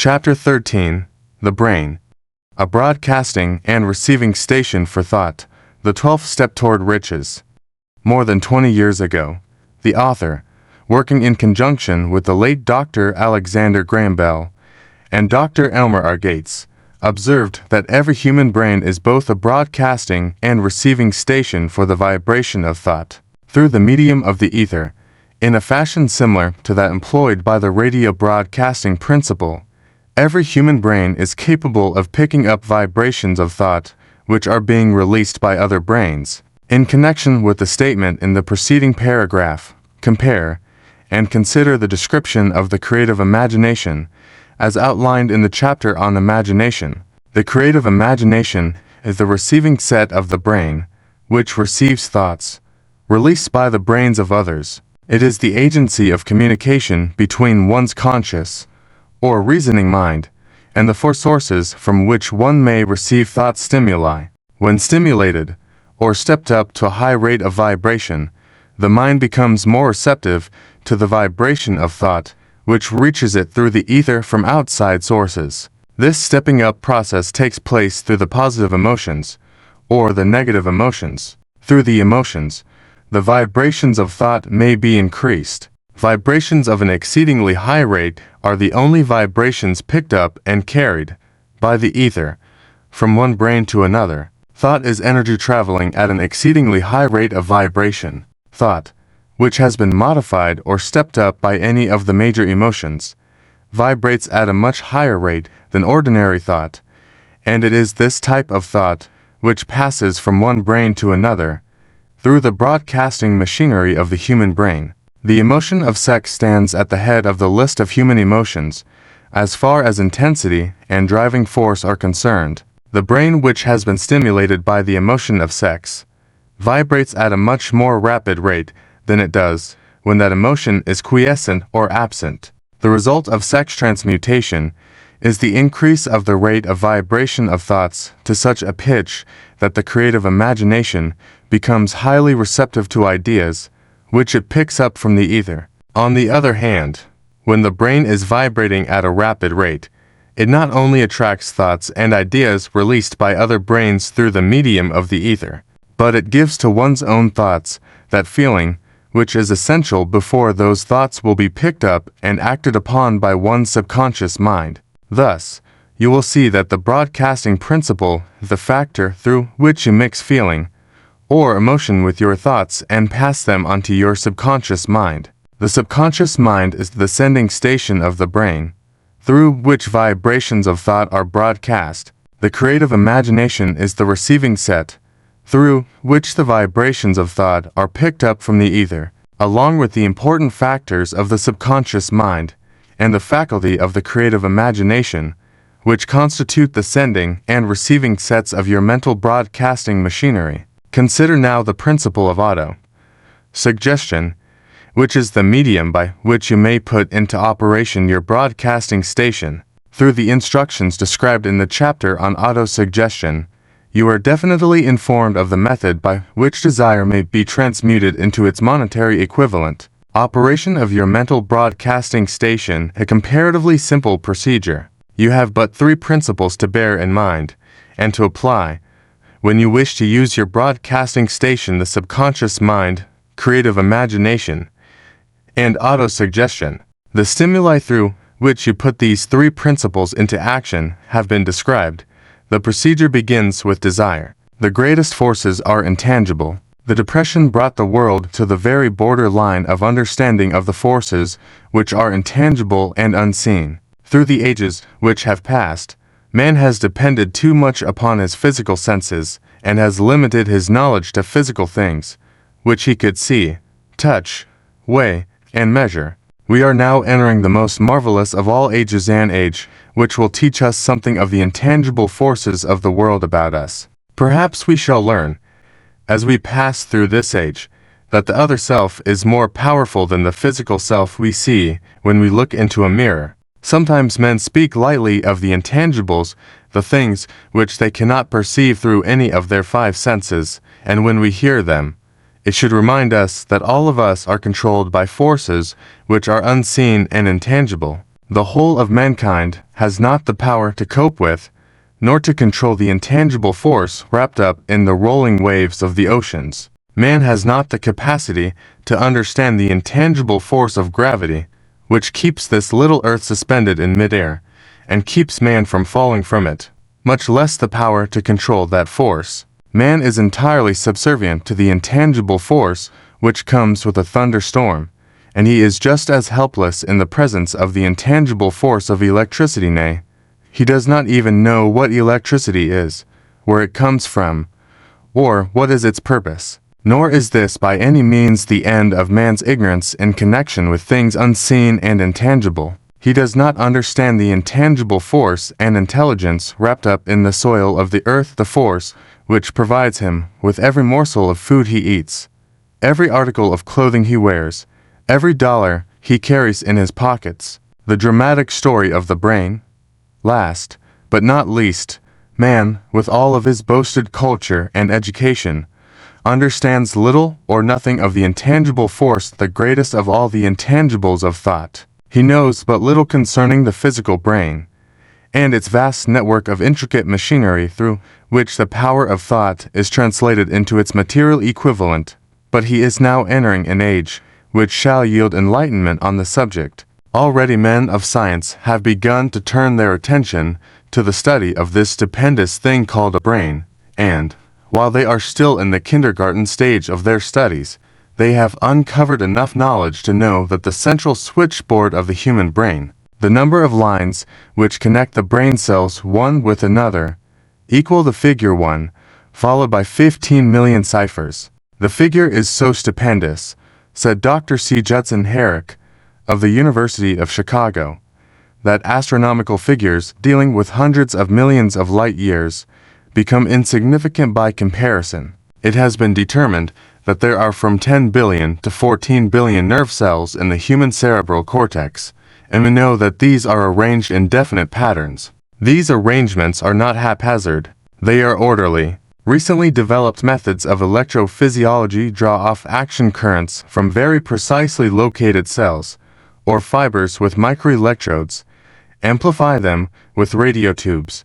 Chapter 13. The Brain. A broadcasting and receiving station for thought. The 12th step toward riches. More than 20 years ago, the author, working in conjunction with the late Dr. Alexander Graham Bell and Dr. Elmer R. Gates, observed that every human brain is both a broadcasting and receiving station for the vibration of thought, through the medium of the ether, in a fashion similar to that employed by the radio broadcasting principle. Every human brain is capable of picking up vibrations of thought which are being released by other brains. In connection with the statement in the preceding paragraph, compare and consider the description of the creative imagination as outlined in the chapter on imagination. The creative imagination is the receiving set of the brain, which receives thoughts released by the brains of others. It is the agency of communication between one's conscious or reasoning mind and the four sources from which one may receive thought stimuli. When stimulated or stepped up to a high rate of vibration, the mind becomes more receptive to the vibration of thought which reaches it through the ether from outside sources. This stepping up process takes place through the positive emotions or the negative emotions. Through the emotions, the vibrations of thought may be increased. Vibrations of an exceedingly high rate are the only vibrations picked up and carried by the ether from one brain to another. Thought is energy traveling at an exceedingly high rate of vibration. Thought, which has been modified or stepped up by any of the major emotions, vibrates at a much higher rate than ordinary thought, and it is this type of thought which passes from one brain to another through the broadcasting machinery of the human brain. The emotion of sex stands at the head of the list of human emotions, as far as intensity and driving force are concerned. The brain which has been stimulated by the emotion of sex vibrates at a much more rapid rate than it does when that emotion is quiescent or absent. The result of sex transmutation is the increase of the rate of vibration of thoughts to such a pitch that the creative imagination becomes highly receptive to ideas which it picks up from the ether. On the other hand, when the brain is vibrating at a rapid rate, it not only attracts thoughts and ideas released by other brains through the medium of the ether, but it gives to one's own thoughts that feeling which is essential before those thoughts will be picked up and acted upon by one's subconscious mind. Thus, you will see that the broadcasting principle is the factor through which you mix feeling or emotion with your thoughts and pass them onto your subconscious mind. The subconscious mind is the sending station of the brain, through which vibrations of thought are broadcast. The creative imagination is the receiving set, through which the vibrations of thought are picked up from the ether, along with the important factors of the subconscious mind and the faculty of the creative imagination, which constitute the sending and receiving sets of your mental broadcasting machinery. Consider now the principle of auto-suggestion, which is the medium by which you may put into operation your broadcasting station. Through the instructions described in the chapter on auto-suggestion, you are definitely informed of the method by which desire may be transmuted into its monetary equivalent. Operation of your mental broadcasting station, a comparatively simple procedure. You have but three principles to bear in mind and to apply when you wish to use your broadcasting station: the subconscious mind, creative imagination, and auto-suggestion. The stimuli through which you put these three principles into action have been described. The procedure begins with desire. The greatest forces are intangible. The Depression brought the world to the very border line of understanding of the forces which are intangible and unseen. Through the ages which have passed, man has depended too much upon his physical senses and has limited his knowledge to physical things, which he could see, touch, weigh, and measure. We are now entering the most marvelous of all ages, an age which will teach us something of the intangible forces of the world about us. Perhaps we shall learn, as we pass through this age, that the other self is more powerful than the physical self we see when we look into a mirror. Sometimes men speak lightly of the intangibles, the things which they cannot perceive through any of their five senses, and when we hear them, it should remind us that all of us are controlled by forces which are unseen and intangible. The whole of mankind has not the power to cope with, nor to control the intangible force wrapped up in the rolling waves of the oceans. Man has not the capacity to understand the intangible force of gravity, which keeps this little earth suspended in midair, and keeps man from falling from it, much less the power to control that force. Man is entirely subservient to the intangible force which comes with a thunderstorm, and he is just as helpless in the presence of the intangible force of electricity. Nay, he does not even know what electricity is, where it comes from, or what is its purpose. Nor is this by any means the end of man's ignorance in connection with things unseen and intangible. He does not understand the intangible force and intelligence wrapped up in the soil of the earth, the force which provides him with every morsel of food he eats, every article of clothing he wears, every dollar he carries in his pockets. The dramatic story of the brain. Last, but not least, man, with all of his boasted culture and education, understands little or nothing of the intangible force, the greatest of all the intangibles of thought. He knows but little concerning the physical brain, and its vast network of intricate machinery through which the power of thought is translated into its material equivalent. But he is now entering an age which shall yield enlightenment on the subject. Already men of science have begun to turn their attention to the study of this stupendous thing called a brain, and, while they are still in the kindergarten stage of their studies, they have uncovered enough knowledge to know that the central switchboard of the human brain, the number of lines which connect the brain cells one with another, equal the figure 1, followed by 15 million ciphers. The figure is so stupendous, said Dr. C. Judson Herrick, of the University of Chicago, that astronomical figures dealing with hundreds of millions of light years become insignificant by comparison. It has been determined that there are from 10 billion to 14 billion nerve cells in the human cerebral cortex, and we know that these are arranged in definite patterns. These arrangements are not haphazard, they are orderly. Recently developed methods of electrophysiology draw off action currents from very precisely located cells, or fibers with microelectrodes, amplify them with radiotubes,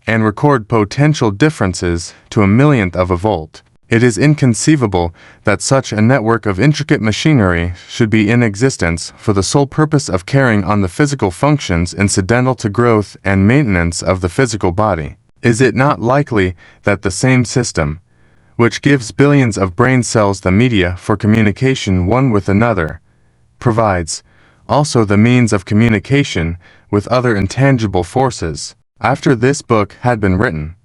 and record potential differences to a millionth of a volt. It is inconceivable that such a network of intricate machinery should be in existence for the sole purpose of carrying on the physical functions incidental to growth and maintenance of the physical body. Is it not likely that the same system, which gives billions of brain cells the media for communication one with another, provides also the means of communication with other intangible forces? After this book had been written,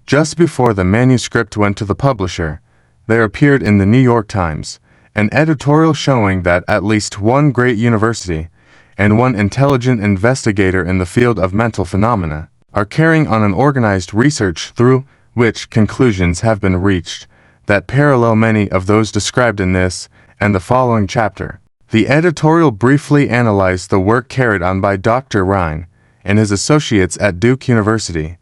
just before the manuscript went to the publisher, there appeared in the New York Times an editorial showing that at least one great university and one intelligent investigator in the field of mental phenomena are carrying on an organized research through which conclusions have been reached that parallel many of those described in this and the following chapter. The editorial briefly analyzed the work carried on by Dr. Rhine and his associates at Duke University,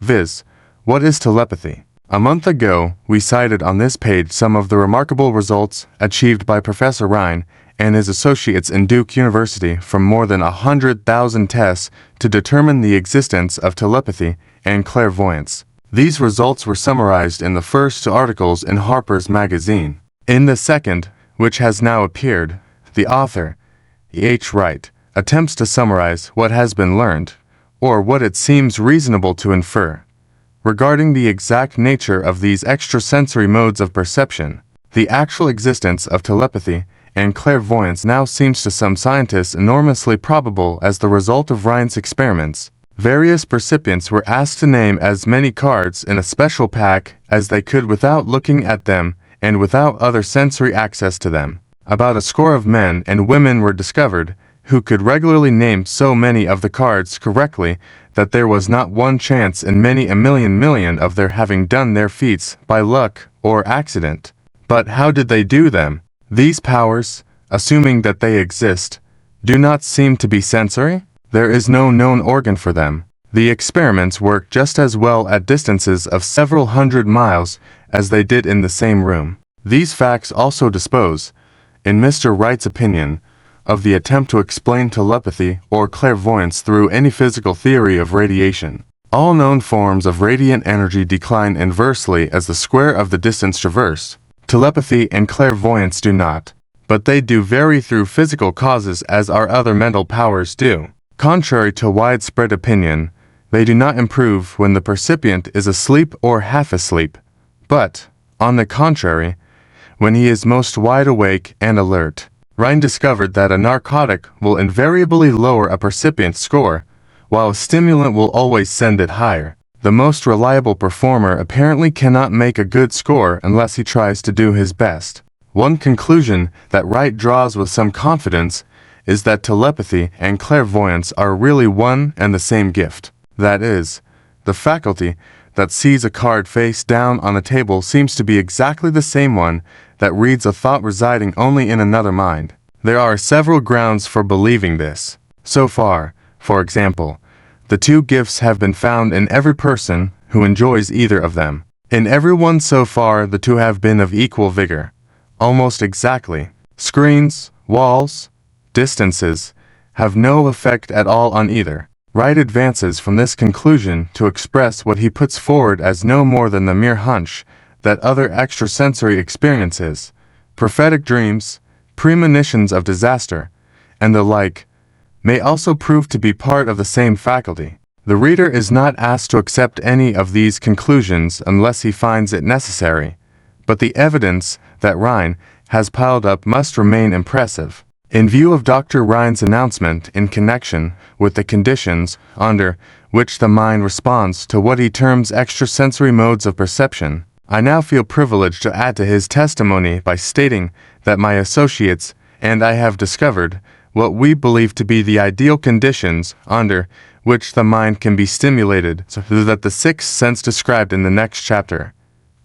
viz., what is telepathy? A month ago, we cited on this page some of the remarkable results achieved by Professor Rhine and his associates in Duke University from more than 100,000 tests to determine the existence of telepathy and clairvoyance. These results were summarized in the first two articles in Harper's Magazine. In the second, which has now appeared, the author, E.H. Wright, attempts to summarize what has been learned, or what it seems reasonable to infer, regarding the exact nature of these extrasensory modes of perception. The actual existence of telepathy and clairvoyance now seems to some scientists enormously probable as the result of Rhine's experiments. Various recipients were asked to name as many cards in a special pack as they could without looking at them and without other sensory access to them. About a score of men and women were discovered who could regularly name so many of the cards correctly that there was not one chance in many a million of their having done their feats by luck or accident. But how did they do them? These powers, assuming that they exist, do not seem to be sensory? There is no known organ for them. The experiments work just as well at distances of several hundred miles as they did in the same room. These facts also dispose, in Mr. Wright's opinion, of the attempt to explain telepathy or clairvoyance through any physical theory of radiation. All known forms of radiant energy decline inversely as the square of the distance traversed. Telepathy and clairvoyance do not, but they do vary through physical causes as our other mental powers do. Contrary to widespread opinion, they do not improve when the percipient is asleep or half asleep, but, on the contrary, when he is most wide awake and alert. Rhine discovered that a narcotic will invariably lower a percipient's score, while a stimulant will always send it higher. The most reliable performer apparently cannot make a good score unless he tries to do his best. One conclusion that Wright draws with some confidence is that telepathy and clairvoyance are really one and the same gift. That is, the faculty that sees a card face down on a table seems to be exactly the same one that reads a thought residing only in another mind. There are several grounds for believing this. So far, for example, the two gifts have been found in every person who enjoys either of them. In everyone so far, the two have been of equal vigor. Almost exactly. Screens, walls, distances have no effect at all on either. Wright advances from this conclusion to express what he puts forward as no more than the mere hunch that other extrasensory experiences, prophetic dreams, premonitions of disaster, and the like, may also prove to be part of the same faculty. The reader is not asked to accept any of these conclusions unless he finds it necessary, but the evidence that Rhine has piled up must remain impressive. In view of Dr. Rhine's announcement in connection with the conditions under which the mind responds to what he terms extrasensory modes of perception, I now feel privileged to add to his testimony by stating that my associates and I have discovered what we believe to be the ideal conditions under which the mind can be stimulated so that the sixth sense described in the next chapter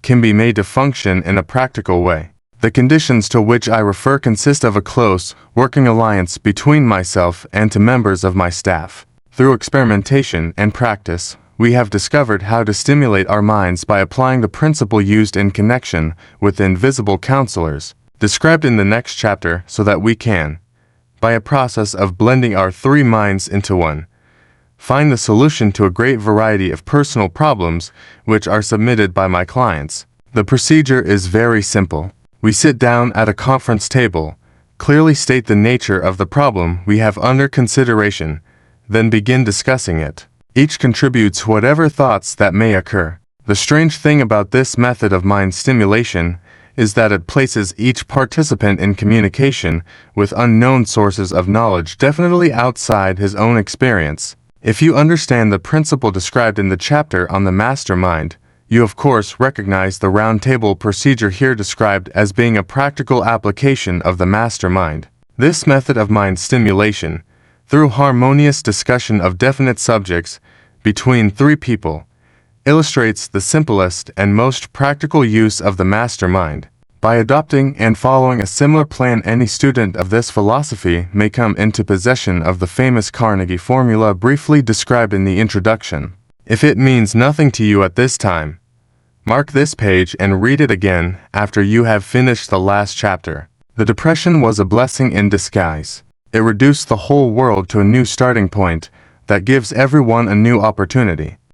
can be made to function in a practical way. The conditions to which I refer consist of a close, working alliance between myself and to members of my staff. Through experimentation and practice, we have discovered how to stimulate our minds by applying the principle used in connection with the invisible counselors, described in the next chapter, so that we can, by a process of blending our three minds into one, find the solution to a great variety of personal problems which are submitted by my clients. The procedure is very simple. We sit down at a conference table, clearly state the nature of the problem we have under consideration, then begin discussing it. Each contributes whatever thoughts that may occur. The strange thing about this method of mind stimulation is that it places each participant in communication with unknown sources of knowledge definitely outside his own experience. If you understand the principle described in the chapter on the mastermind, you of course recognize the round table procedure here described as being a practical application of the mastermind. This method of mind stimulation, through harmonious discussion of definite subjects between three people, illustrates the simplest and most practical use of the mastermind. By adopting and following a similar plan, any student of this philosophy may come into possession of the famous Carnegie formula briefly described in the introduction. If it means nothing to you at this time, mark this page and read it again after you have finished the last chapter. The depression was a blessing in disguise. It reduced the whole world to a new starting point that gives everyone a new opportunity.